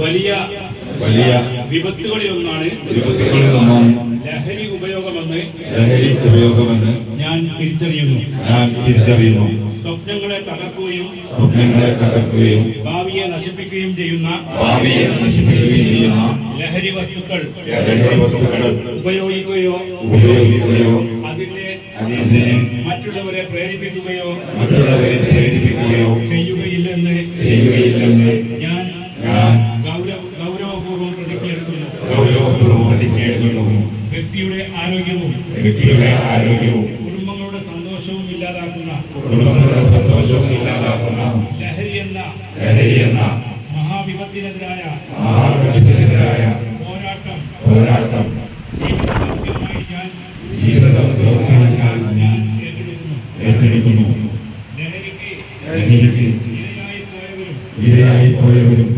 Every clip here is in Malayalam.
വലിയ വിപത്തുകളിലൊന്നാണ് ലഹരി ഉപയോഗമെന്ന് ഞാൻ തിരിച്ചറിയുന്നു. സ്വപ്നങ്ങളെ തകർക്കുകയും ഭാവിയെ നശിപ്പിക്കുകയും ചെയ്യുന്ന ലഹരി വസ്തുക്കൾ ഉപയോഗിക്കുകയോ അതിനെ മറ്റുള്ളവരെ പ്രേരിപ്പിക്കുകയോ ചെയ്യുകയില്ലെന്ന് ഞാൻ ഗൗരവപൂർവ്വം പ്രതിജ്ഞയെടുക്കുന്നു. വ്യക്തിയുടെ ആരോഗ്യവും കുടുംബങ്ങളുടെ സന്തോഷവും ഇല്ലാതാക്കുന്ന ലഹരി എന്ന മഹാവിപത്തിനെതിരായ പോരാട്ടം ഞാൻ ഏറ്റെടുക്കുന്നു. ലഹരിക്ക് ഇരയായി പോയവരും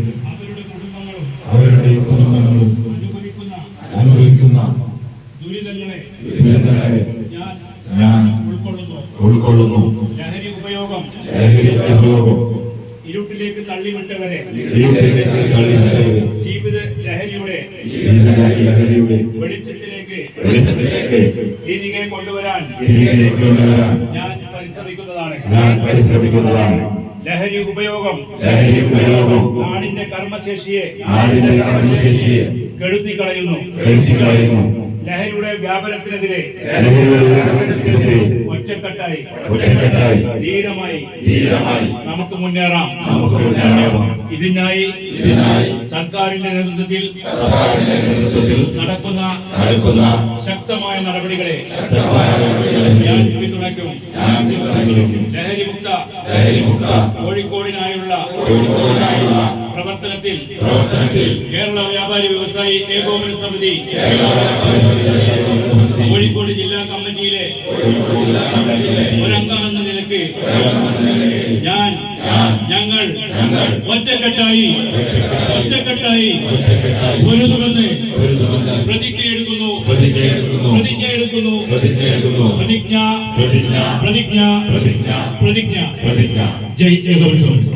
അവരുടെ കുടുംബങ്ങളും അനുഭവിക്കുന്ന ദുരിതങ്ങളെ ഞാൻ ഉൾക്കൊള്ളുന്നു. ലഹരി ഉപയോഗം ഇരുട്ടിലേക്ക് തള്ളിവിട്ടവരെ ജീവിത ലഹരിയുടെ വെളിച്ചത്തിലേക്ക് തിരികെ കൊണ്ടുവരാൻ ഞാൻ പരിശ്രമിക്കുന്നതാണ്. ലഹരി ഉപയോഗം നാടിന്റെ കർമ്മശേഷിയെ കെടുത്തിക്കളയുന്നു. ലഹരിയുടെ വ്യാപനത്തിനെതിരെ ഒറ്റക്കെട്ടായി ധീരമായി നമുക്ക് മുന്നേറാം. ഇതിനായി സർക്കാരിന്റെ നേതൃത്വത്തിൽ നടക്കുന്ന ശക്തമായ നടപടികളെ ഞാൻ പിന്തുണയ്ക്കും. ലഹരിമുക്ത കോഴിക്കോടിനായുള്ള പ്രവർത്തനത്തിൽ കേരള വ്യാപാരി വ്യവസായി ഏകോപന സമിതി കോഴിക്കോട് ജില്ലാ കമ്മിറ്റിയിലെ ഒരംഗമെന്ന നിലയ്ക്ക് ഞങ്ങൾ ഒറ്റക്കെട്ടായി പൊരുതുമെന്ന് പ്രതിജ്ഞയെടുക്കുന്നു. പ്രതിജ്ഞ. ജയ് ഏകോപന സമിതി.